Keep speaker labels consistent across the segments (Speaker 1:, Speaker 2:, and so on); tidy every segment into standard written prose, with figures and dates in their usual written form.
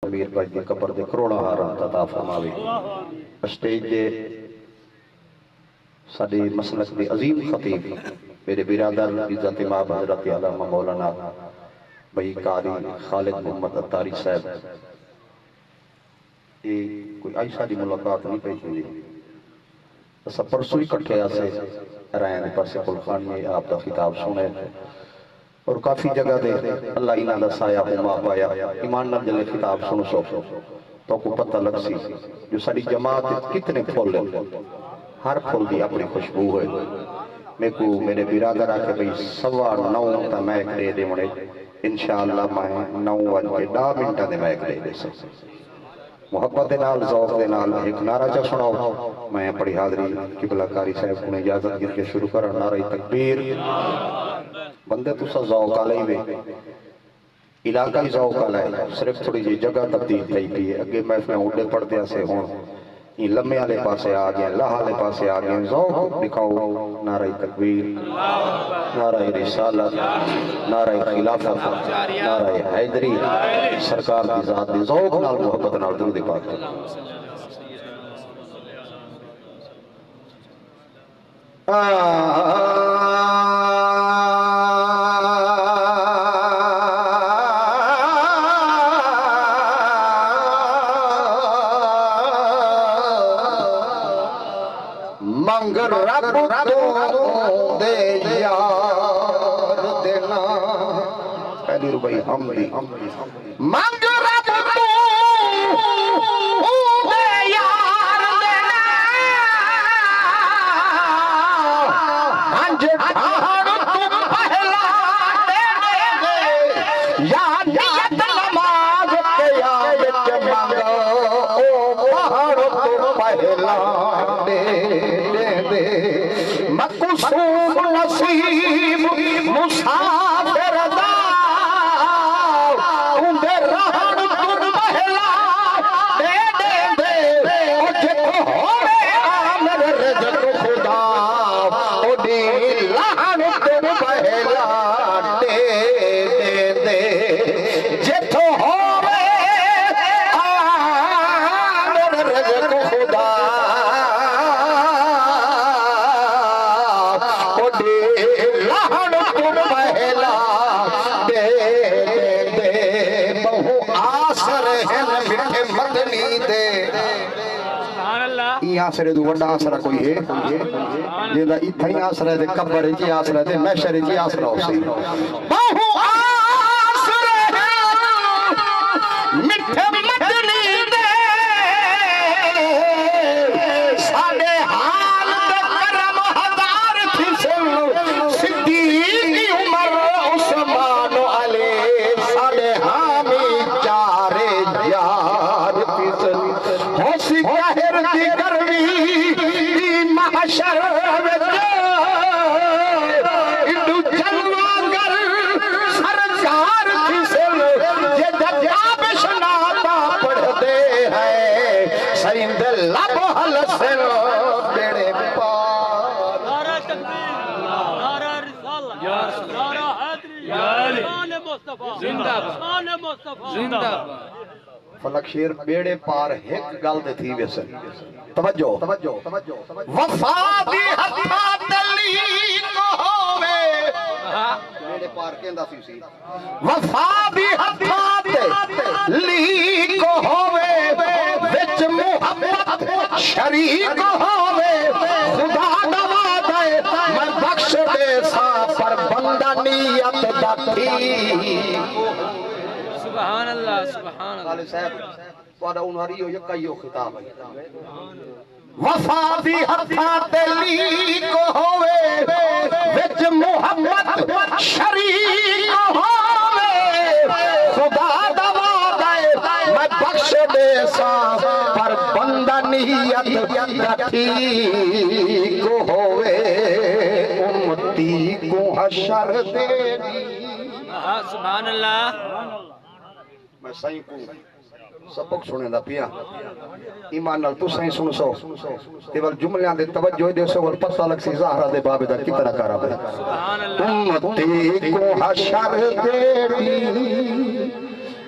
Speaker 1: امیر بھائی دی قبر دے کروڑا حرام عطا فرماوے اسٹیج دے ساڈے مسلک دے عظیم خطیب میرے برادر عزت امام حضرت علامہ مولانا بھائی قاری خالد محمد اتاری صاحب یہ کوئی عائشہ دی ملاقات نہیں پہی ہوئی اسا پرسوئی کٹھے آسے رائن پر سے خلخان میں آپ دا خطاب سنے اور کافی جگہ دے اللہ انہاں دا سایہ ہما پایا ایمان نہ جلے خطاب سنو سو تو کو پتہ لگ سی جو ساری جماعت کتنے پھول لے ہر پھول دی اپنی خوشبو ہوئے میں کو میرے برادر آکے بھئی 9:15 تا میک دے دے مڑے انشاءاللہ میں 9:10 منٹا دے میک دے دے سو محبت دے نال ذوق دے نال ایک نعرہ چا سناؤ میں پڑی حاضری قبلہ کاری صاحب کو اجازت گر کے شروع کر نعرہ تکبیر بندے تو سا ذوق آلائی میں علاقائی ذوق آلائی صرف تھوڑی جی جگہ تبدیل تھی بھی ہے اگے میں اڈے پڑھ دیا سے ہوں یہ لمحے والے پاسے آ گئے لہ والے پاسے آ گئے ذوق دکھاؤ نعرہ تکبیر نعرہ رسالت نعرہ خلافت نعرہ حیدری سرکار کی ذات دی ذوق نال محبت نال درود پاک منگر رب تو دے یار دینا پہلی ربائی حمدی منگر رب تو دے یار دینا ہنج ٹھاڑ تم پہلا دینے دے یا نیت نماز قیامت منگا او پہاڑ تم پہلا مقصوم نصیب مسافر دا اندے رہن تم پہلا دے دے دے او جتو ہوئے آمر رزق خدا او دی لہن تم پہلا دے دے دے جتو ہوئے آمر رزق خدا آسرے دو وڈا آسرہ کوئی ہے جیدہ اتھائی آسرہ دے قبر جی آسرہ دے محشر جی آسرہ ہو سی بہو آسرہ مٹھے مدنی دے ساڑے حال دے کرم ہزار پھسل صدیقی عمر عثمان علی ساڑے حامی چارے جار پھسل ہو سی ظاہر دیگر محشر انڈو جلوگر سرکار کسل یہ دجاب شناتا پڑھ دے ہیں سیند لب حلسل بیڑے پار نعرہ تکبیر نعرہ رسالہ نعرہ حیدری شان مصطفیٰ شان مصطفیٰ زندہ فلک شیر بیڑے پار ایک گل دے تھی ویسے توجہ وفا دی ہتھا دلی کو ہوئے بیڑے پار کہندہ سی وفا دی ہتھا دلی کو ہوئے وچ محبت شریک ہوئے خدا دوا دے میں بخش دے سا پر بندہ نیت دکھی سبحان اللہ سبحان اللہ صاحب وعدہ انہاری ہو یکا ہی خطاب ہے وفا دی ہتھا دلی کو ہوئے وچ محمد شریک ہوئے خدا دوا دے میں بخش دے سا پر بندہ نیت رکھی کو ہوئے امتی کو حشر دے سبحان اللہ میں سائیں کو سبق سنے دا پیا ایمان نال تو سائیں سن سو تیول جملیاں دے توجہ دے سو اور پتہ لگ سی زہرہ دے باب دا کتنا کارا بے امتی کو حشر دے دی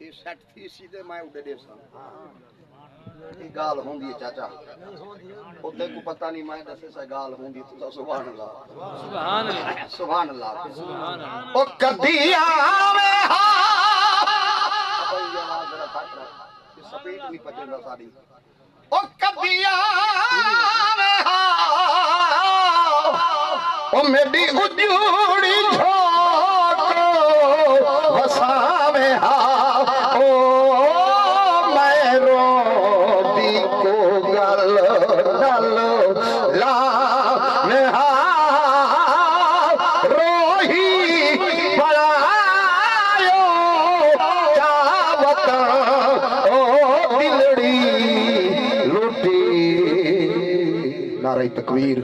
Speaker 1: یہ سیٹ تھی سیدھے میں اڈے دے سا یہ گال ہوندی ہے چاچا اوتے کو پتہ نہیں میں دسے سا گال ہوندی تو سبحان اللہ
Speaker 2: سبحان اللہ
Speaker 1: سبحان اللہ
Speaker 2: سبحان اللہ
Speaker 1: او کدی آوے ہا ابھی یہ آواز ذرا پھٹ رہا یہ سپیٹ نہیں پچندا ساری او کدی آوے ہا او میری اجوڑی جھوٹ وساوے ہا او میں روندی کو گل ڈل لا میں ہا روہی بڑایو چاوتا او دلڑی لوٹی نعرہ تکبیر